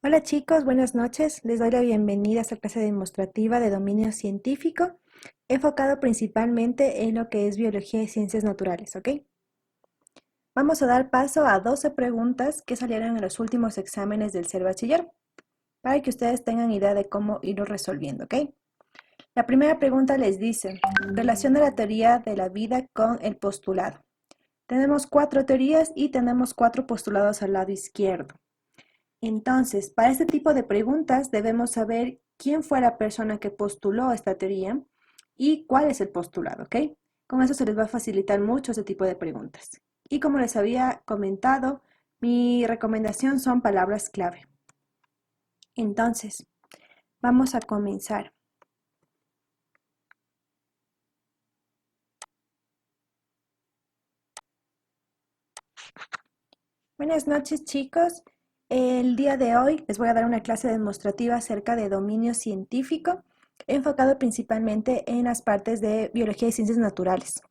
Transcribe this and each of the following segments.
Hola chicos, buenas noches. Les doy la bienvenida a esta clase demostrativa de dominio científico, enfocado principalmente en lo que es biología y ciencias naturales, ¿ok? Vamos a dar paso a 12 preguntas que salieron en los últimos exámenes del Ser Bachiller, para que ustedes tengan idea de cómo irlo resolviendo, ¿ok? La primera pregunta les dice, relaciona la teoría de la vida con el postulado. Tenemos 4 teorías y tenemos 4 postulados al lado izquierdo. Entonces, para este tipo de preguntas debemos saber quién fue la persona que postuló esta teoría y cuál es el postulado, ¿ok? Con eso se les va a facilitar mucho ese tipo de preguntas. Y como les había comentado, mi recomendación son palabras clave. Entonces, vamos a comenzar. Buenas noches, chicos. El día de hoy les voy a dar una clase demostrativa acerca de dominio científico, enfocado principalmente en las partes de biología y ciencias naturales.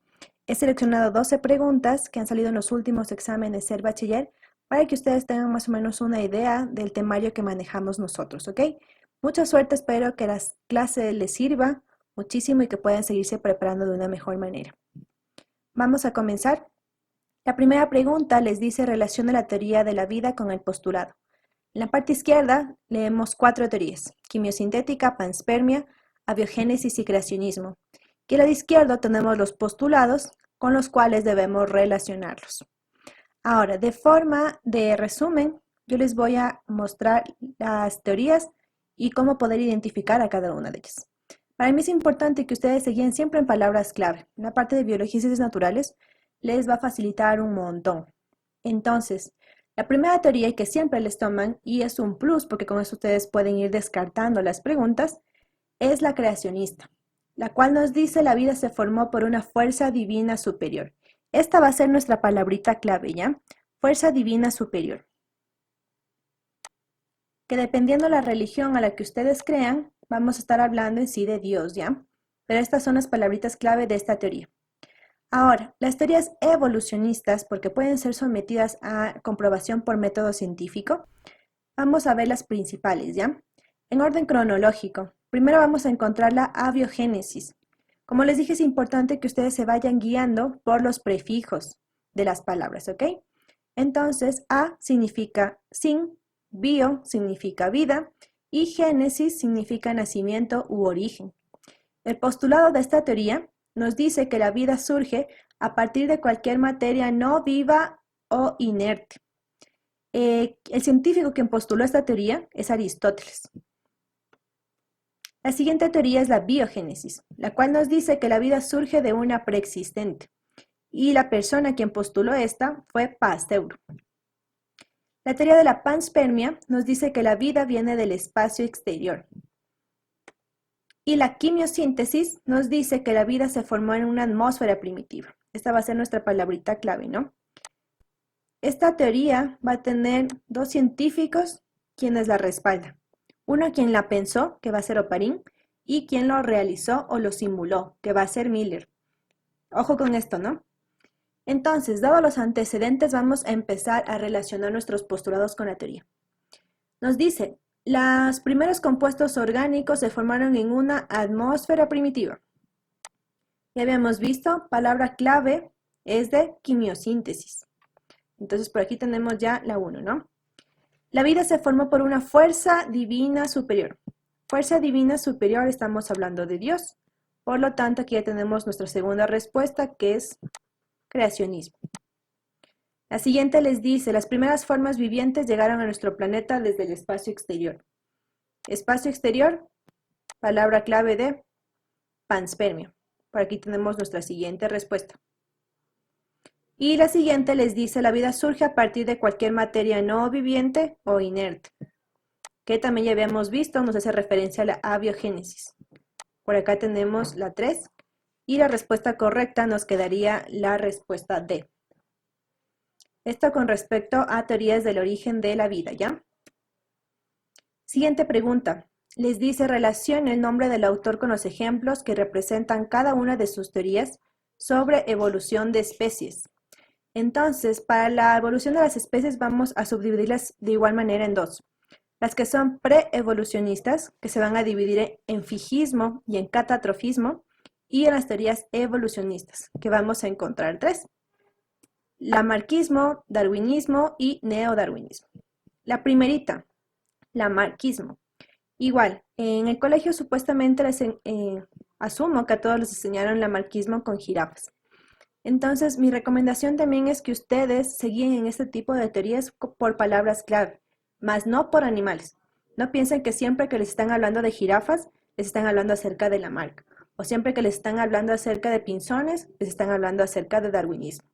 He seleccionado 12 preguntas que han salido en los últimos exámenes Ser Bachiller para que ustedes tengan más o menos una idea del temario que manejamos nosotros, ¿ok? Mucha suerte, espero que la clase les sirva muchísimo y que puedan seguirse preparando de una mejor manera. Vamos a comenzar. La primera pregunta les dice relaciona la teoría de la vida con el postulado. En la parte izquierda leemos 4 teorías: quimiosintética, panspermia, abiogénesis y creacionismo. Y al lado izquierdo tenemos los postulados con los cuales debemos relacionarlos. Ahora, de forma de resumen, yo les voy a mostrar las teorías y cómo poder identificar a cada una de ellas. Para mí es importante que ustedes se guíen siempre en palabras clave. En la parte de biología y ciencias naturales les va a facilitar un montón. Entonces, la primera teoría que siempre les toman, y es un plus porque con eso ustedes pueden ir descartando las preguntas, es la creacionista, la cual nos dice la vida se formó por una fuerza divina superior. Esta va a ser nuestra palabrita clave, ¿ya? Fuerza divina superior. Que dependiendo de la religión a la que ustedes crean, vamos a estar hablando en sí de Dios, ¿ya? Pero estas son las palabritas clave de esta teoría. Ahora, las teorías evolucionistas, porque pueden ser sometidas a comprobación por método científico, vamos a ver las principales, ¿ya? En orden cronológico, primero vamos a encontrar la abiogénesis. Como les dije, es importante que ustedes se vayan guiando por los prefijos de las palabras, ¿ok? Entonces, a significa sin, bio significa vida y génesis significa nacimiento u origen. El postulado de esta teoría nos dice que la vida surge a partir de cualquier materia no viva o inerte. El científico quien postuló esta teoría es Aristóteles. La siguiente teoría es la biogénesis, la cual nos dice que la vida surge de una preexistente. Y la persona quien postuló esta fue Pasteur. La teoría de la panspermia nos dice que la vida viene del espacio exterior. Y la quimiosíntesis nos dice que la vida se formó en una atmósfera primitiva. Esta va a ser nuestra palabrita clave, ¿no? Esta teoría va a tener 2 científicos quienes la respaldan. Uno quien la pensó, que va a ser Oparin, y quien lo realizó o lo simuló, que va a ser Miller. Ojo con esto, ¿no? Entonces, dado los antecedentes, vamos a empezar a relacionar nuestros postulados con la teoría. Nos dice, los primeros compuestos orgánicos se formaron en una atmósfera primitiva. Ya habíamos visto, palabra clave es de quimiosíntesis. Entonces, por aquí tenemos ya la 1, ¿no? La vida se formó por una fuerza divina superior. Fuerza divina superior, estamos hablando de Dios. Por lo tanto, aquí ya tenemos nuestra segunda respuesta, que es creacionismo. La siguiente les dice, las primeras formas vivientes llegaron a nuestro planeta desde el espacio exterior. Espacio exterior, palabra clave de panspermia. Por aquí tenemos nuestra siguiente respuesta. Y la siguiente les dice, la vida surge a partir de cualquier materia no viviente o inerte, que también ya habíamos visto, nos hace referencia a la abiogénesis. Por acá tenemos la 3 y la respuesta correcta nos quedaría la respuesta D. Esto con respecto a teorías del origen de la vida, ¿ya? Siguiente pregunta. Les dice, relacione el nombre del autor con los ejemplos que representan cada una de sus teorías sobre evolución de especies. Entonces, para la evolución de las especies vamos a subdividirlas de igual manera en 2. Las que son pre-evolucionistas, que se van a dividir en figismo y en catastrofismo, y en las teorías evolucionistas, que vamos a encontrar tres: lamarckismo, darwinismo y neodarwinismo. La primerita, lamarckismo. Igual, en el colegio supuestamente asumo que a todos les enseñaron lamarckismo con jirafas. Entonces, mi recomendación también es que ustedes se guíen en este tipo de teorías por palabras clave, más no por animales. No piensen que siempre que les están hablando de jirafas, les están hablando acerca de Lamarck, o siempre que les están hablando acerca de pinzones, les están hablando acerca de darwinismo,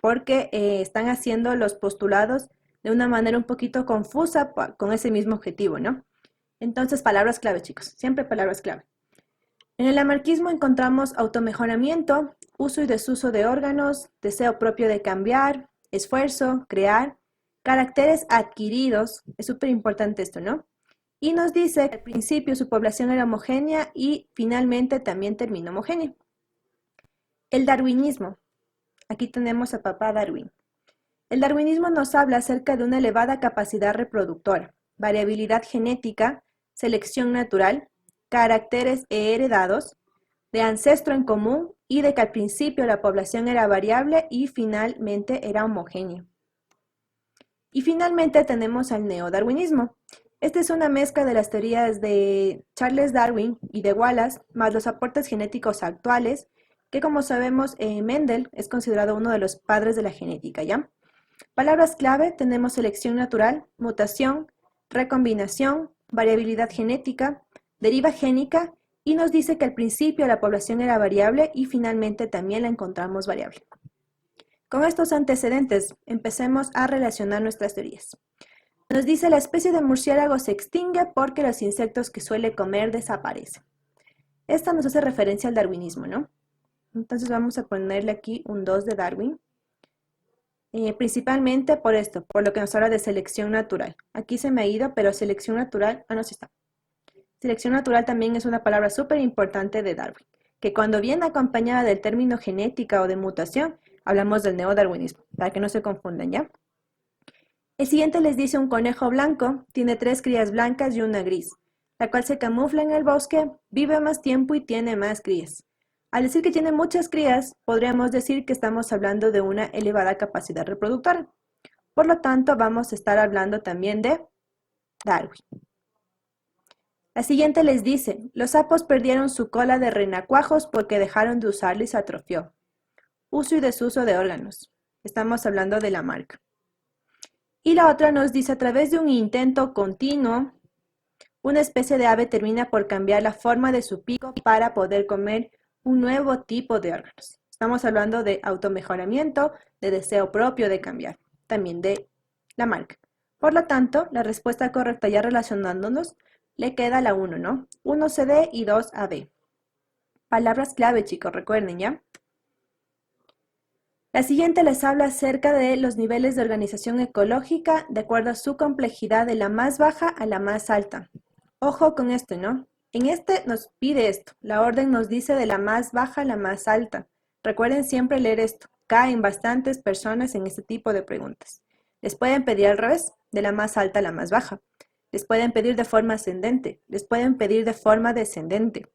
porque están haciendo los postulados de una manera un poquito confusa con ese mismo objetivo, ¿no? Entonces, palabras clave, chicos, siempre palabras clave. En el lamarckismo encontramos automejoramiento, uso y desuso de órganos, deseo propio de cambiar, esfuerzo, crear, caracteres adquiridos, es súper importante esto, ¿no? Y nos dice que al principio su población era homogénea y finalmente también terminó homogénea. El darwinismo, aquí tenemos a papá Darwin. El darwinismo nos habla acerca de una elevada capacidad reproductora, variabilidad genética, selección natural, caracteres heredados, de ancestro en común y de que al principio la población era variable y finalmente era homogénea. Y finalmente tenemos al neodarwinismo. Esta es una mezcla de las teorías de Charles Darwin y de Wallace, más los aportes genéticos actuales, que como sabemos, Mendel es considerado uno de los padres de la genética, ¿ya? Palabras clave tenemos selección natural, mutación, recombinación, variabilidad genética, deriva génica, y nos dice que al principio la población era variable y finalmente también la encontramos variable. Con estos antecedentes, empecemos a relacionar nuestras teorías. Nos dice la especie de murciélago se extingue porque los insectos que suele comer desaparecen. Esta nos hace referencia al darwinismo, ¿no? Entonces vamos a ponerle aquí un 2 de Darwin. Principalmente por esto, por lo que nos habla de selección natural. Aquí se me ha ido, pero selección natural, no, sí está. Selección natural también es una palabra súper importante de Darwin, que cuando viene acompañada del término genética o de mutación, hablamos del neodarwinismo, para que no se confundan, ¿ya? El siguiente les dice: un conejo blanco tiene 3 crías blancas y una gris, la cual se camufla en el bosque, vive más tiempo y tiene más crías. Al decir que tiene muchas crías, podríamos decir que estamos hablando de una elevada capacidad reproductora. Por lo tanto, vamos a estar hablando también de Darwin. La siguiente les dice: los sapos perdieron su cola de renacuajos porque dejaron de usarla y se atrofió. Uso y desuso de órganos. Estamos hablando de Lamarck. Y la otra nos dice: a través de un intento continuo, una especie de ave termina por cambiar la forma de su pico para poder comer un nuevo tipo de órganos. Estamos hablando de automejoramiento, de deseo propio de cambiar, también de Lamarck. Por lo tanto, la respuesta correcta, ya relacionándonos, le queda la 1, ¿no? 1 CD y 2 AB. Palabras clave, chicos, recuerden, ¿ya? La siguiente les habla acerca de los niveles de organización ecológica de acuerdo a su complejidad, de la más baja a la más alta. Ojo con esto, ¿no? En este nos pide esto. La orden nos dice de la más baja a la más alta. Recuerden siempre leer esto. Caen bastantes personas en este tipo de preguntas. Les pueden pedir al revés, de la más alta a la más baja. Les pueden pedir de forma ascendente. Les pueden pedir de forma descendente.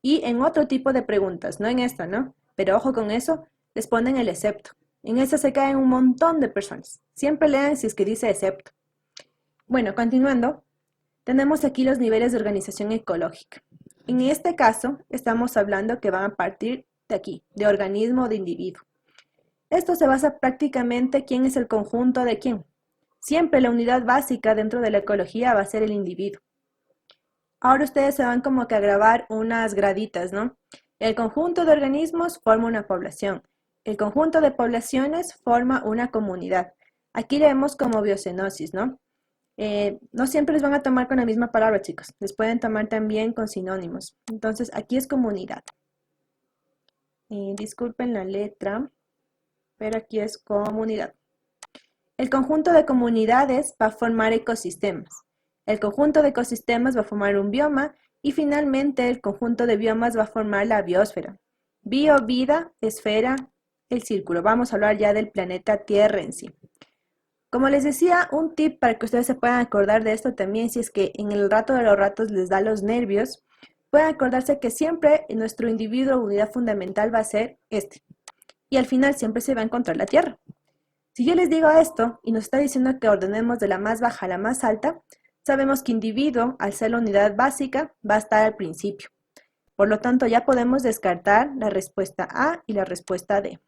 Y en otro tipo de preguntas, no en esta, ¿no? Pero ojo con eso, les ponen el excepto. En esa se caen un montón de personas. Siempre lean si es que dice excepto. Bueno, continuando. Tenemos aquí los niveles de organización ecológica. En este caso, estamos hablando que van a partir de aquí, de organismo o de individuo. Esto se basa prácticamente en quién es el conjunto de quién. Siempre la unidad básica dentro de la ecología va a ser el individuo. Ahora ustedes se van como que a grabar unas graditas, ¿no? El conjunto de organismos forma una población. El conjunto de poblaciones forma una comunidad. Aquí leemos como biocenosis, ¿no? No siempre les van a tomar con la misma palabra, chicos. Les pueden tomar también con sinónimos. Entonces, aquí es comunidad. Disculpen la letra, pero aquí es comunidad. El conjunto de comunidades va a formar ecosistemas. El conjunto de ecosistemas va a formar un bioma y finalmente el conjunto de biomas va a formar la biosfera. Bio, vida, esfera, el círculo. Vamos a hablar ya del planeta Tierra en sí. Como les decía, un tip para que ustedes se puedan acordar de esto también, si es que en el rato de los ratos les da los nervios, pueden acordarse que siempre nuestro individuo o unidad fundamental va a ser este. Y al final siempre se va a encontrar la Tierra. Si yo les digo esto y nos está diciendo que ordenemos de la más baja a la más alta, sabemos que individuo, al ser la unidad básica, va a estar al principio. Por lo tanto, ya podemos descartar la respuesta A y la respuesta D.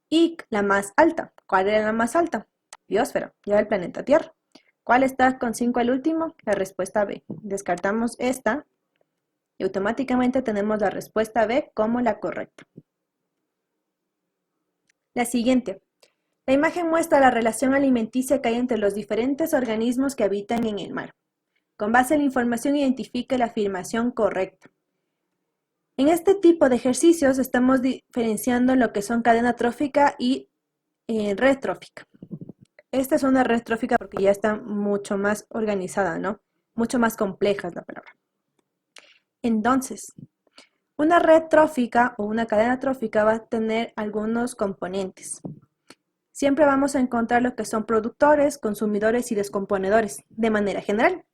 Y la más alta. ¿Cuál era la más alta? Biosfera, ya el planeta Tierra. ¿Cuál está con 5 al último? La respuesta B. Descartamos esta y automáticamente tenemos la respuesta B como la correcta. La siguiente. La imagen muestra la relación alimenticia que hay entre los diferentes organismos que habitan en el mar. Con base en la información identifique la afirmación correcta. En este tipo de ejercicios estamos diferenciando lo que son cadena trófica y red trófica. Esta es una red trófica porque ya está mucho más organizada, ¿no? Mucho más compleja es la palabra. Entonces, una red trófica o una cadena trófica va a tener algunos componentes. Siempre vamos a encontrar lo que son productores, consumidores y descomponedores, de manera general.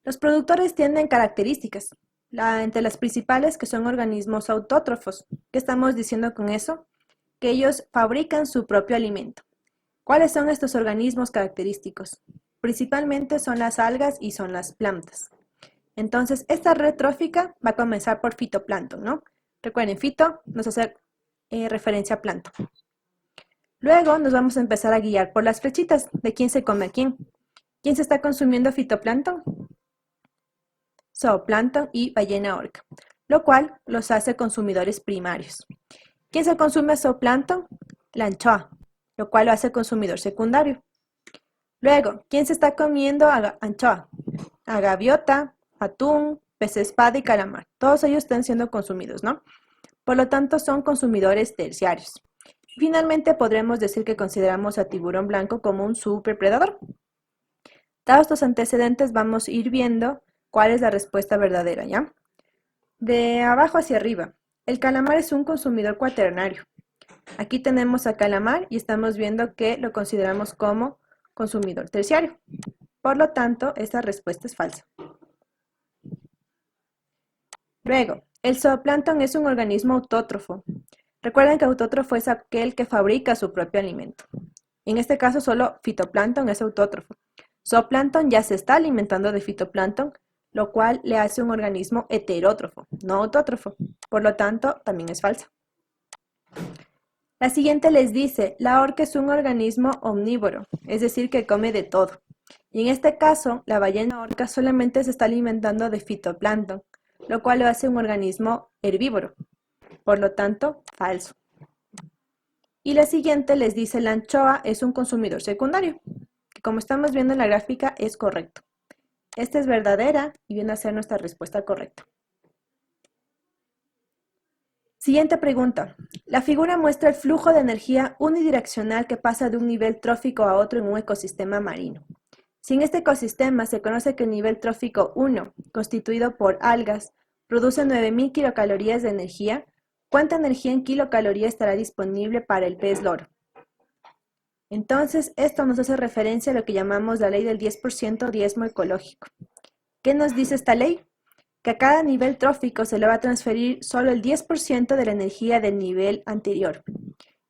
Los productores tienen características, entre las principales que son organismos autótrofos. ¿Qué estamos diciendo con eso? Que ellos fabrican su propio alimento. ¿Cuáles son estos organismos característicos? Principalmente son las algas y son las plantas. Entonces, esta red trófica va a comenzar por fitoplancton, ¿no? Recuerden, fito nos hace referencia a plancton. Luego nos vamos a empezar a guiar por las flechitas de quién se come a quién. ¿Quién se está consumiendo fitoplancton? Zooplancton y ballena orca, lo cual los hace consumidores primarios. ¿Quién se consume zooplancton? La anchoa, lo cual lo hace consumidor secundario. Luego, ¿quién se está comiendo a anchoa? A gaviota, atún, pez espada y calamar. Todos ellos están siendo consumidos, ¿no? Por lo tanto, son consumidores terciarios. Finalmente, podremos decir que consideramos a tiburón blanco como un superpredador. Dados estos antecedentes, vamos a ir viendo cuál es la respuesta verdadera, ¿ya? De abajo hacia arriba, el calamar es un consumidor cuaternario. Aquí tenemos a calamar y estamos viendo que lo consideramos como consumidor terciario. Por lo tanto, esta respuesta es falsa. Luego, el zooplancton es un organismo autótrofo. Recuerden que autótrofo es aquel que fabrica su propio alimento. En este caso, solo fitoplancton es autótrofo. Zooplancton ya se está alimentando de fitoplancton, lo cual le hace un organismo heterótrofo, no autótrofo. Por lo tanto, también es falsa. La siguiente les dice, la orca es un organismo omnívoro, es decir, que come de todo. Y en este caso, la ballena orca solamente se está alimentando de fitoplancton, lo cual lo hace un organismo herbívoro. Por lo tanto, falso. Y la siguiente les dice, la anchoa es un consumidor secundario, que como estamos viendo en la gráfica es correcto. Esta es verdadera y viene a ser nuestra respuesta correcta. Siguiente pregunta. La figura muestra el flujo de energía unidireccional que pasa de un nivel trófico a otro en un ecosistema marino. Si en este ecosistema se conoce que el nivel trófico 1, constituido por algas, produce 9.000 kilocalorías de energía, ¿cuánta energía en kilocalorías estará disponible para el pez loro? Entonces, esto nos hace referencia a lo que llamamos la ley del 10% diezmo ecológico. ¿Qué nos dice esta ley? Que a cada nivel trófico se le va a transferir solo el 10% de la energía del nivel anterior.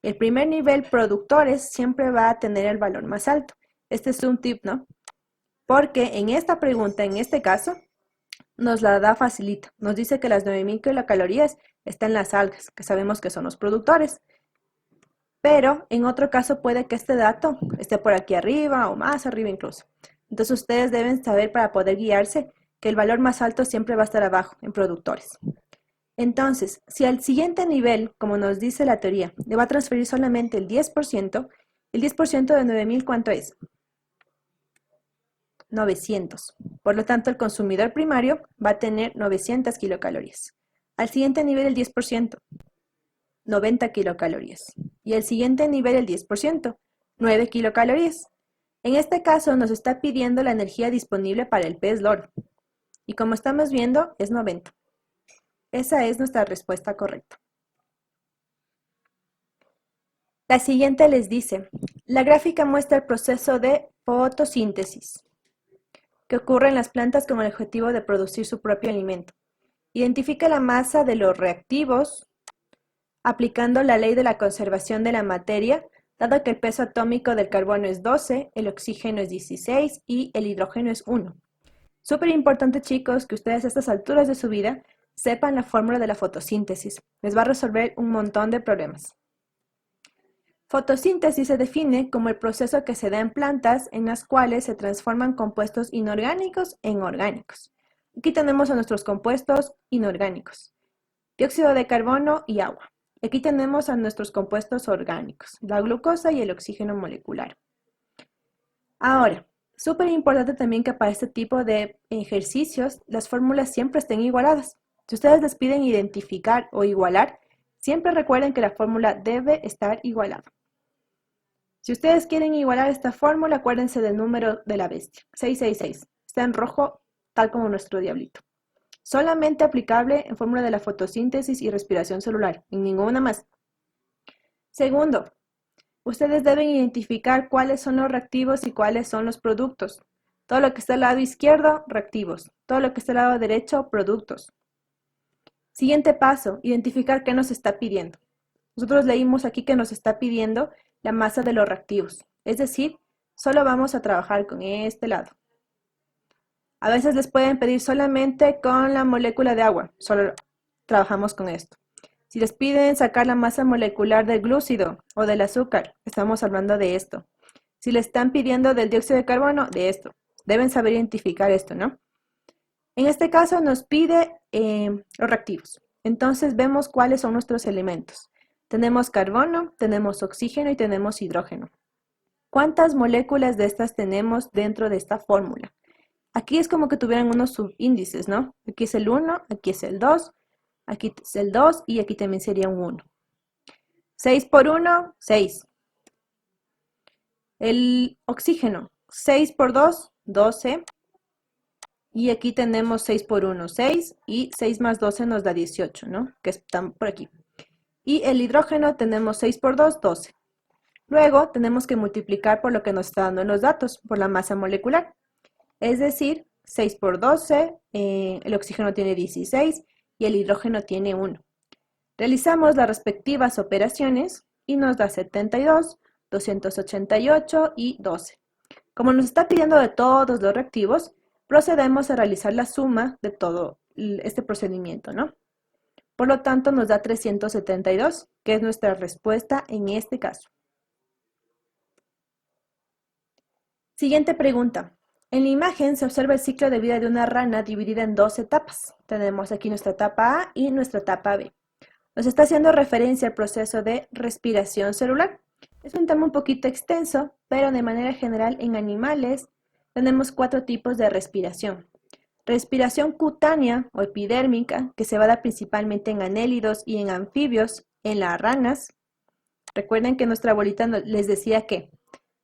El primer nivel, productores, siempre va a tener el valor más alto. Este es un tip, ¿no? Porque en esta pregunta, en este caso, nos la da facilita. Nos dice que las 9.000 kilocalorías están en las algas, que sabemos que son los productores. Pero en otro caso puede que este dato esté por aquí arriba o más arriba incluso. Entonces ustedes deben saber para poder guiarse que el valor más alto siempre va a estar abajo, en productores. Entonces, si al siguiente nivel, como nos dice la teoría, le va a transferir solamente el 10% de 9.000, ¿cuánto es? 900. Por lo tanto, el consumidor primario va a tener 900 kilocalorías. Al siguiente nivel, el 10%, 90 kilocalorías. Y el siguiente nivel, el 10%, 9 kilocalorías. En este caso, nos está pidiendo la energía disponible para el pez loro. Y como estamos viendo, es 90. Esa es nuestra respuesta correcta. La siguiente les dice, la gráfica muestra el proceso de fotosíntesis que ocurre en las plantas con el objetivo de producir su propio alimento. Identifica la masa de los reactivos aplicando la ley de la conservación de la materia, dado que el peso atómico del carbono es 12, el oxígeno es 16 y el hidrógeno es 1. Súper importante, chicos, que ustedes a estas alturas de su vida sepan la fórmula de la fotosíntesis. Les va a resolver un montón de problemas. Fotosíntesis se define como el proceso que se da en plantas en las cuales se transforman compuestos inorgánicos en orgánicos. Aquí tenemos a nuestros compuestos inorgánicos, dióxido de carbono y agua. Aquí tenemos a nuestros compuestos orgánicos, la glucosa y el oxígeno molecular. Ahora, súper importante también que para este tipo de ejercicios las fórmulas siempre estén igualadas. Si ustedes les piden identificar o igualar, siempre recuerden que la fórmula debe estar igualada. Si ustedes quieren igualar esta fórmula, acuérdense del número de la bestia, 666. Está en rojo, tal como nuestro diablito. Solamente aplicable en fórmula de la fotosíntesis y respiración celular, en ninguna más. Segundo, ustedes deben identificar cuáles son los reactivos y cuáles son los productos. Todo lo que está al lado izquierdo, reactivos. Todo lo que está al lado derecho, productos. Siguiente paso, identificar qué nos está pidiendo. Nosotros leímos aquí que nos está pidiendo la masa de los reactivos, es decir, solo vamos a trabajar con este lado. A veces les pueden pedir solamente con la molécula de agua, solo trabajamos con esto. Si les piden sacar la masa molecular del glúcido o del azúcar, estamos hablando de esto. Si les están pidiendo del dióxido de carbono, de esto. Deben saber identificar esto, ¿no? En este caso nos pide los reactivos. Entonces vemos cuáles son nuestros elementos. Tenemos carbono, tenemos oxígeno y tenemos hidrógeno. ¿Cuántas moléculas de estas tenemos dentro de esta fórmula? Aquí es como que tuvieran unos subíndices, ¿no? Aquí es el 1, aquí es el 2, aquí es el 2 y aquí también sería un 1. 6 por 1, 6. El oxígeno, 6 por 2, 12. Y aquí tenemos 6 por 1, 6. Y 6 más 12 nos da 18, ¿no? Que están por aquí. Y el hidrógeno tenemos 6 por 2, 12. Luego tenemos que multiplicar por lo que nos está dando en los datos, por la masa molecular. Es decir, 6 por 12, el oxígeno tiene 16 y el hidrógeno tiene 1. Realizamos las respectivas operaciones y nos da 72, 288 y 12. Como nos está pidiendo de todos los reactivos, procedemos a realizar la suma de todo este procedimiento, ¿no? Por lo tanto, nos da 372, que es nuestra respuesta en este caso. Siguiente pregunta. En la imagen se observa el ciclo de vida de una rana dividida en dos etapas. Tenemos aquí nuestra etapa A y nuestra etapa B. Nos está haciendo referencia al proceso de respiración celular. Es un tema un poquito extenso, pero de manera general en animales tenemos 4 tipos de respiración. Respiración cutánea o epidérmica, que se va a dar principalmente en anélidos y en anfibios, en las ranas. Recuerden que nuestra abuelita les decía que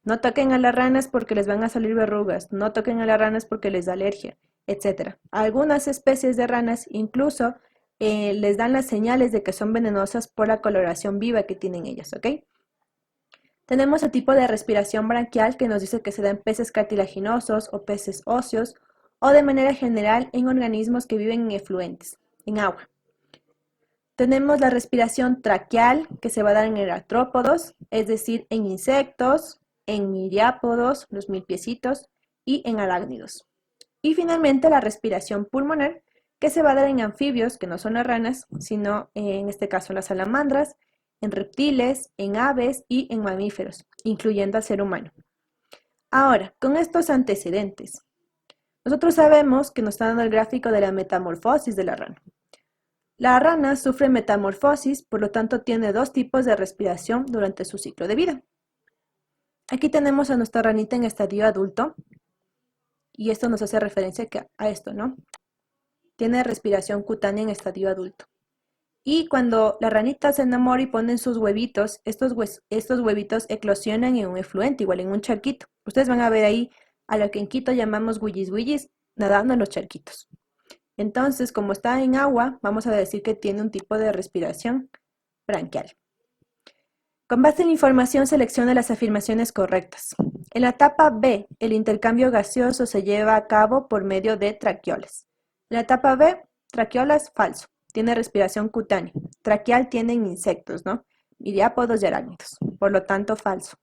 no toquen a las ranas porque les van a salir verrugas, no toquen a las ranas porque les da alergia, etc. Algunas especies de ranas incluso les dan las señales de que son venenosas por la coloración viva que tienen ellas, ¿ok? Tenemos el tipo de respiración branquial que nos dice que se da en peces cartilaginosos o peces óseos o de manera general en organismos que viven en efluentes, en agua. Tenemos la respiración traqueal que se va a dar en artrópodos, es decir, en insectos, en miriápodos, los milpiecitos, y en arácnidos. Y finalmente la respiración pulmonar que se va a dar en anfibios, que no son las ranas, sino en este caso las salamandras, en reptiles, en aves y en mamíferos, incluyendo al ser humano. Ahora, con estos antecedentes, nosotros sabemos que nos está dando el gráfico de la metamorfosis de la rana. La rana sufre metamorfosis, por lo tanto tiene 2 tipos de respiración durante su ciclo de vida. Aquí tenemos a nuestra ranita en estadio adulto, y esto nos hace referencia a esto, ¿no? Tiene respiración cutánea en estadio adulto. Y cuando la ranita se enamora y ponen sus huevitos, estos huevitos eclosionan en un efluente, igual en un charquito. Ustedes van a ver ahí a lo que en Quito llamamos willis willis, nadando en los charquitos. Entonces, como está en agua, vamos a decir que tiene un tipo de respiración branquial. Con base en la información, selecciona las afirmaciones correctas. En la etapa B, el intercambio gaseoso se lleva a cabo por medio de traqueolas. En la etapa B, traqueolas, falso. Tiene respiración cutánea. Traqueal tienen insectos, ¿no? Iriápodos y arácnidos. Por lo tanto, falso.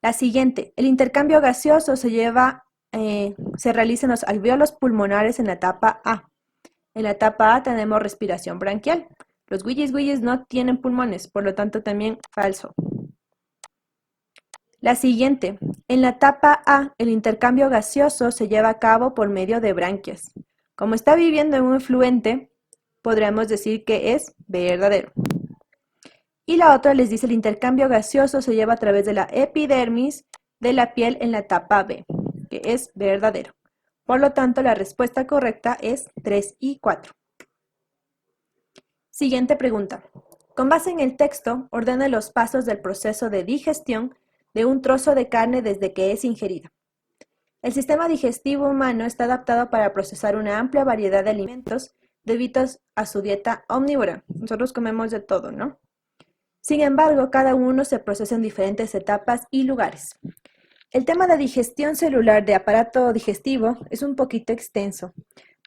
La siguiente, el intercambio gaseoso se realiza en los alvéolos pulmonares en la etapa A. En la etapa A tenemos respiración branquial. Los guillis no tienen pulmones, por lo tanto también falso. La siguiente, en la etapa A, el intercambio gaseoso se lleva a cabo por medio de branquias. Como está viviendo en un efluente, podríamos decir que es verdadero. Y la otra les dice el intercambio gaseoso se lleva a través de la epidermis de la piel en la etapa B, que es verdadero. Por lo tanto, la respuesta correcta es 3 y 4. Siguiente pregunta. Con base en el texto, ordene los pasos del proceso de digestión de un trozo de carne desde que es ingerida. El sistema digestivo humano está adaptado para procesar una amplia variedad de alimentos debido a su dieta omnívora. Nosotros comemos de todo, ¿no? Sin embargo, cada uno se procesa en diferentes etapas y lugares. El tema de digestión celular de aparato digestivo es un poquito extenso,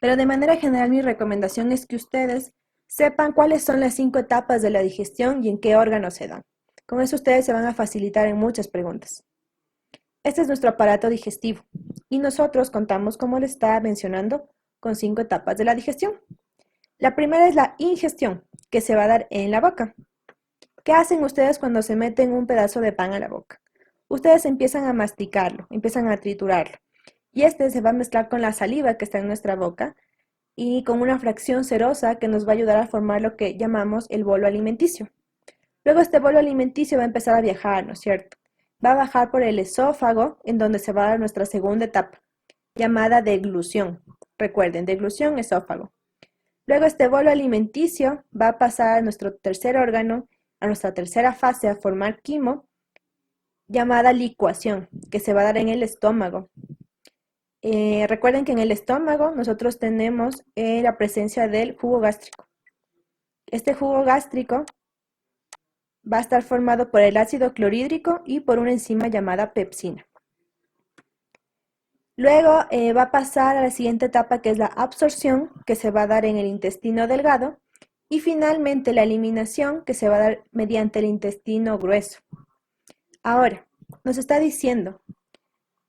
pero de manera general mi recomendación es que ustedes sepan cuáles son las 5 etapas de la digestión y en qué órganos se dan. Con eso ustedes se van a facilitar en muchas preguntas. Este es nuestro aparato digestivo y nosotros contamos, como les estaba mencionando, con 5 etapas de la digestión. La primera es la ingestión, que se va a dar en la boca. ¿Qué hacen ustedes cuando se meten un pedazo de pan a la boca? Ustedes empiezan a masticarlo, empiezan a triturarlo. Y este se va a mezclar con la saliva que está en nuestra boca y con una fracción serosa que nos va a ayudar a formar lo que llamamos el bolo alimenticio. Luego este bolo alimenticio va a empezar a viajar, ¿no es cierto? Va a bajar por el esófago, en donde se va a dar nuestra segunda etapa, llamada deglución. Recuerden, deglución, esófago. Luego este bolo alimenticio va a pasar a nuestro tercer órgano, a nuestra tercera fase, a formar quimo, llamada licuación, que se va a dar en el estómago. Recuerden que en el estómago nosotros tenemos la presencia del jugo gástrico. Este jugo gástrico va a estar formado por el ácido clorhídrico y por una enzima llamada pepsina. Luego va a pasar a la siguiente etapa, que es la absorción, que se va a dar en el intestino delgado, y finalmente la eliminación, que se va a dar mediante el intestino grueso. Ahora, nos está diciendo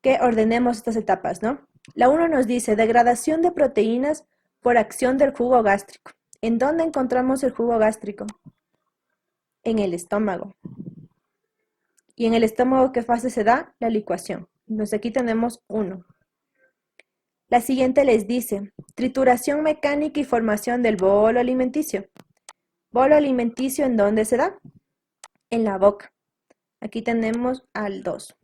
que ordenemos estas etapas, ¿no? La 1 nos dice degradación de proteínas por acción del jugo gástrico. ¿En dónde encontramos el jugo gástrico? En el estómago. ¿Y en el estómago qué fase se da? La licuación. Entonces aquí tenemos 1. La siguiente les dice trituración mecánica y formación del bolo alimenticio. Bolo alimenticio, ¿en dónde se da? En la boca. Aquí tenemos al 2.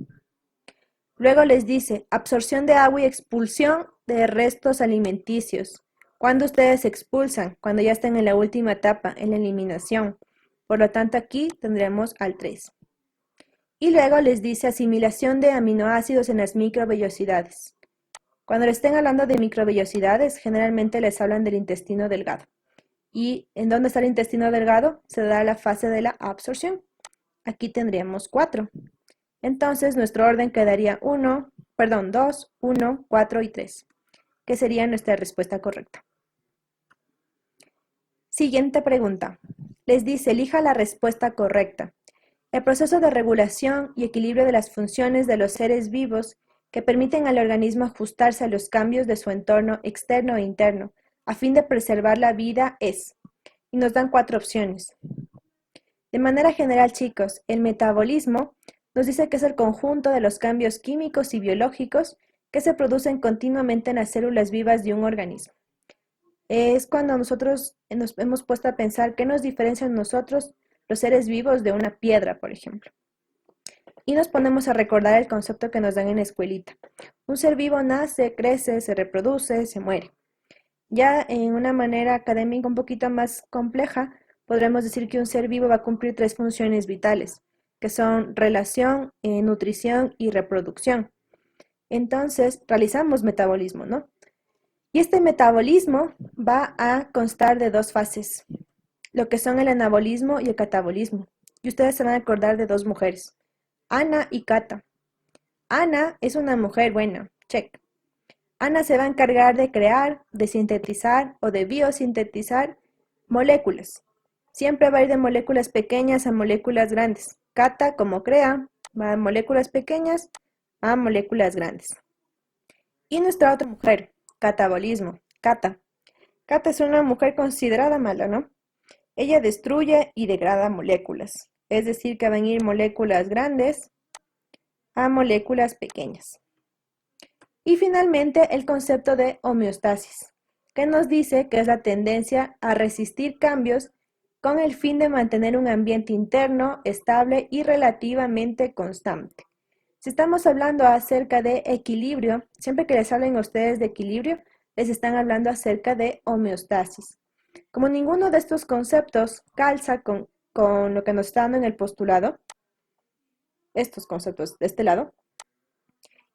Luego les dice absorción de agua y expulsión de restos alimenticios. ¿Cuándo ustedes expulsan? Cuando ya están en la última etapa, en la eliminación. Por lo tanto, aquí tendremos al 3. Y luego les dice asimilación de aminoácidos en las microvellosidades. Cuando les estén hablando de microvellosidades, generalmente les hablan del intestino delgado. ¿Y en dónde está el intestino delgado? Se da la fase de la absorción. Aquí tendríamos 4. Entonces, nuestro orden quedaría 2, 1, 4 y 3, que sería nuestra respuesta correcta. Siguiente pregunta. Les dice, elija la respuesta correcta. El proceso de regulación y equilibrio de las funciones de los seres vivos que permiten al organismo ajustarse a los cambios de su entorno externo e interno, a fin de preservar la vida es, y nos dan 4 opciones. De manera general, chicos, el metabolismo nos dice que es el conjunto de los cambios químicos y biológicos que se producen continuamente en las células vivas de un organismo. Es cuando nosotros nos hemos puesto a pensar qué nos diferencia a nosotros, los seres vivos, de una piedra, por ejemplo. Y nos ponemos a recordar el concepto que nos dan en la escuelita. Un ser vivo nace, crece, se reproduce, se muere. Ya en una manera académica un poquito más compleja, podremos decir que un ser vivo va a cumplir 3 funciones vitales, que son relación, nutrición y reproducción. Entonces, realizamos metabolismo, ¿no? Y este metabolismo va a constar de 2 fases. lo que son el anabolismo y el catabolismo. Y ustedes se van a acordar de dos mujeres, Ana y Cata. Ana es una mujer buena, check. Ana se va a encargar de crear, de sintetizar o de biosintetizar moléculas. Siempre va a ir de moléculas pequeñas a moléculas grandes. Cata, como crea, va de moléculas pequeñas a moléculas grandes. Y nuestra otra mujer, catabolismo, Cata. Cata es una mujer considerada mala, ¿no? Ella destruye y degrada moléculas. Es decir, que van a ir moléculas grandes a moléculas pequeñas. Y finalmente el concepto de homeostasis, que nos dice que es la tendencia a resistir cambios con el fin de mantener un ambiente interno estable y relativamente constante. Si estamos hablando acerca de equilibrio, siempre que les hablen a ustedes de equilibrio, les están hablando acerca de homeostasis. Como ninguno de estos conceptos calza con lo que nos está dando en el postulado, estos conceptos de este lado,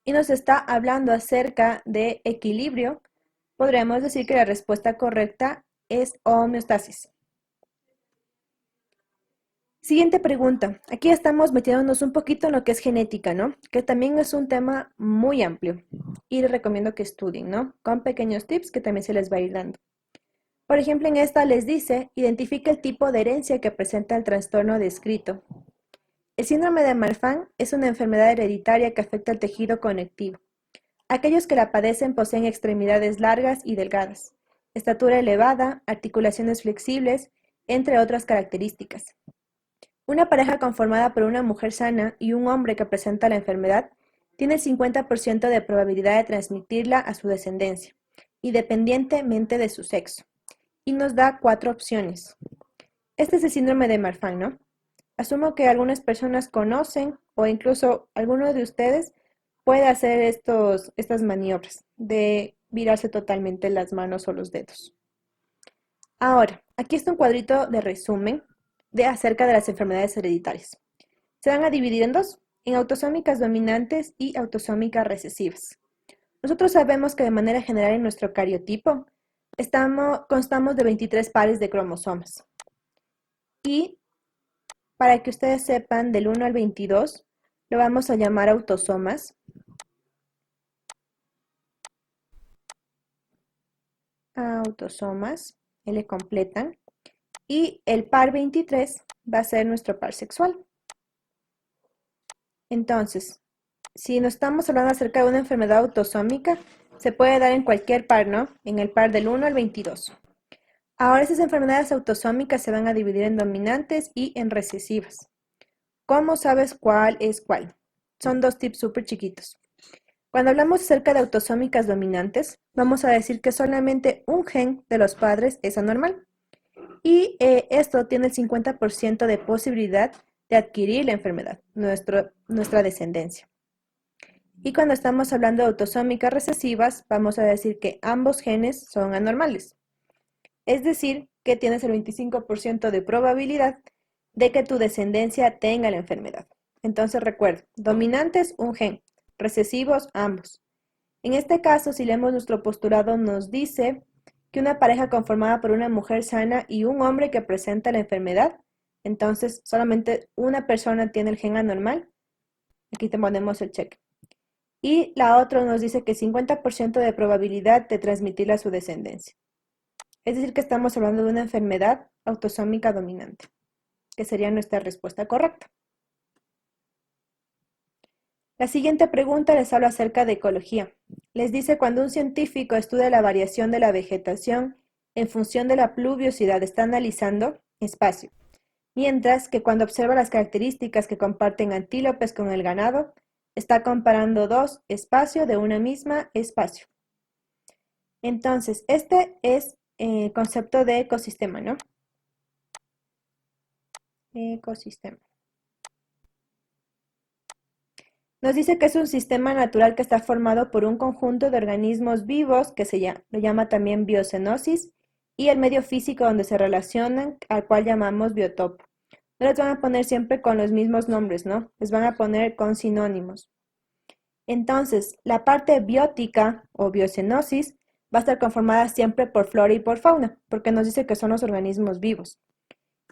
y nos está hablando acerca de equilibrio, podríamos decir que la respuesta correcta es homeostasis. Siguiente pregunta. Aquí estamos metiéndonos un poquito en lo que es genética, ¿no? Que también es un tema muy amplio y les recomiendo que estudien, ¿no? Con pequeños tips que también se les va a ir dando. Por ejemplo, en esta les dice, identifica el tipo de herencia que presenta el trastorno descrito. El síndrome de Marfan es una enfermedad hereditaria que afecta al tejido conectivo. Aquellos que la padecen poseen extremidades largas y delgadas, estatura elevada, articulaciones flexibles, entre otras características. Una pareja conformada por una mujer sana y un hombre que presenta la enfermedad tiene el 50% de probabilidad de transmitirla a su descendencia, independientemente de su sexo. Y nos da 4 opciones. Este es el síndrome de Marfan, ¿no? Asumo que algunas personas conocen o incluso alguno de ustedes puede hacer estas maniobras de virarse totalmente las manos o los dedos. Ahora, aquí está un cuadrito de resumen de acerca de las enfermedades hereditarias. Se van a dividir en dos, en autosómicas dominantes y autosómicas recesivas. Nosotros sabemos que de manera general en nuestro cariotipo constamos de 23 pares de cromosomas. Y para que ustedes sepan, del 1 al 22 lo vamos a llamar autosomas. Autosomas, L completan. Y el par 23 va a ser nuestro par sexual. Entonces, si nos estamos hablando acerca de una enfermedad autosómica, se puede dar en cualquier par, ¿no? En el par del 1 al 22. Ahora, esas enfermedades autosómicas se van a dividir en dominantes y en recesivas. ¿Cómo sabes cuál es cuál? Son dos tips súper chiquitos. Cuando hablamos acerca de autosómicas dominantes, vamos a decir que solamente un gen de los padres es anormal. Y esto tiene el 50% de posibilidad de adquirir la enfermedad, nuestra descendencia. Y cuando estamos hablando de autosómicas recesivas, vamos a decir que ambos genes son anormales. Es decir, que tienes el 25% de probabilidad de que tu descendencia tenga la enfermedad. Entonces recuerda, dominantes un gen, recesivos ambos. En este caso, si leemos nuestro postulado, nos dice que una pareja conformada por una mujer sana y un hombre que presenta la enfermedad, entonces solamente una persona tiene el gen anormal. Aquí te ponemos el check. Y la otra nos dice que 50% de probabilidad de transmitirla a su descendencia. Es decir, que estamos hablando de una enfermedad autosómica dominante, que sería nuestra respuesta correcta. La siguiente pregunta les habla acerca de ecología. Les dice cuando un científico estudia la variación de la vegetación en función de la pluviosidad, está analizando espacio, mientras que cuando observa las características que comparten antílopes con el ganado, está comparando dos espacios de una misma espacio. Entonces, este es el concepto de ecosistema, ¿no? Ecosistema. Nos dice que es un sistema natural que está formado por un conjunto de organismos vivos que lo llama también biocenosis y el medio físico donde se relacionan, al cual llamamos biotopo. No les van a poner siempre con los mismos nombres, ¿no? Les van a poner con sinónimos. Entonces, la parte biótica o biocenosis va a estar conformada siempre por flora y por fauna, porque nos dice que son los organismos vivos.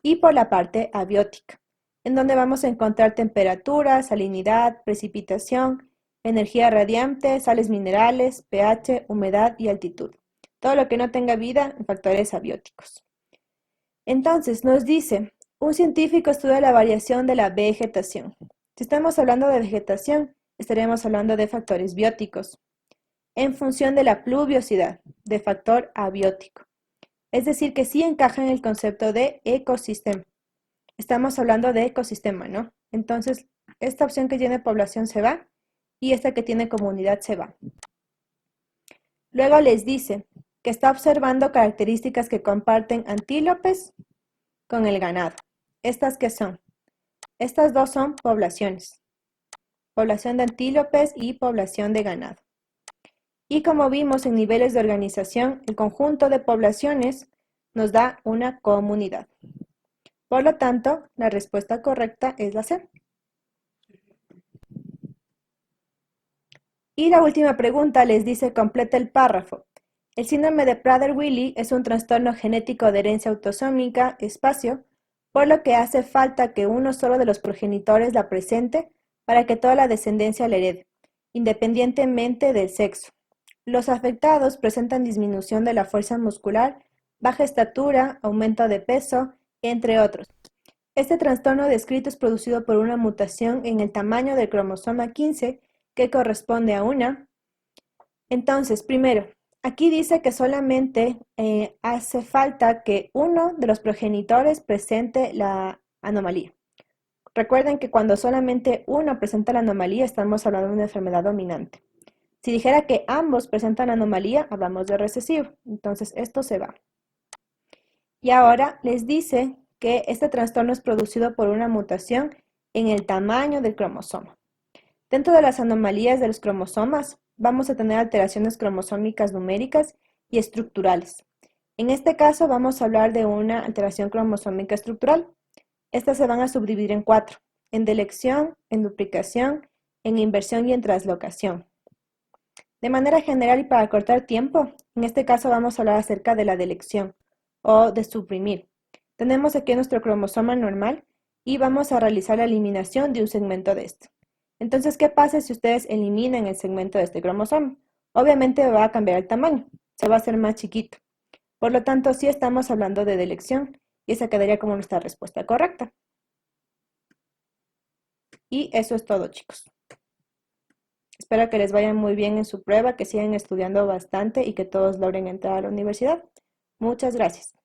y por la parte abiótica, en donde vamos a encontrar temperatura, salinidad, precipitación, energía radiante, sales minerales, pH, humedad y altitud. Todo lo que no tenga vida en factores abióticos. Entonces, nos dice, un científico estudia la variación de la vegetación. Si estamos hablando de vegetación, estaremos hablando de factores bióticos, en función de la pluviosidad, de factor abiótico. Es decir, que sí encaja en el concepto de ecosistema. Estamos hablando de ecosistema, ¿no? Entonces, esta opción que tiene población se va y esta que tiene comunidad se va. Luego les dice que está observando características que comparten antílopes con el ganado. ¿Estas qué son? Estas dos son poblaciones. Población de antílopes y población de ganado. Y como vimos en niveles de organización, el conjunto de poblaciones nos da una comunidad. Por lo tanto, la respuesta correcta es la C. Y la última pregunta les dice, completa el párrafo. El síndrome de Prader-Willi es un trastorno genético de herencia autosómica, espacio, por lo que hace falta que uno solo de los progenitores la presente para que toda la descendencia la herede, independientemente del sexo. Los afectados presentan disminución de la fuerza muscular, baja estatura, aumento de peso, entre otros. Este trastorno descrito es producido por una mutación en el tamaño del cromosoma 15 que corresponde a una. Entonces, primero, aquí dice que solamente hace falta que uno de los progenitores presente la anomalía. Recuerden que cuando solamente uno presenta la anomalía, estamos hablando de una enfermedad dominante. Si dijera que ambos presentan anomalía, hablamos de recesivo. Entonces, esto se va. Y ahora les dice que este trastorno es producido por una mutación en el tamaño del cromosoma. Dentro de las anomalías de los cromosomas, vamos a tener alteraciones cromosómicas numéricas y estructurales. En este caso, vamos a hablar de una alteración cromosómica estructural. Estas se van a subdividir en 4, en delección, en duplicación, en inversión y en translocación. De manera general y para cortar tiempo, en este caso vamos a hablar acerca de la delección o de suprimir. Tenemos aquí nuestro cromosoma normal y vamos a realizar la eliminación de un segmento de este. Entonces, ¿qué pasa si ustedes eliminan el segmento de este cromosoma? Obviamente va a cambiar el tamaño, se va a hacer más chiquito. Por lo tanto, sí estamos hablando de delección y esa quedaría como nuestra respuesta correcta. Y eso es todo, chicos. Espero que les vaya muy bien en su prueba, que sigan estudiando bastante y que todos logren entrar a la universidad. Muchas gracias.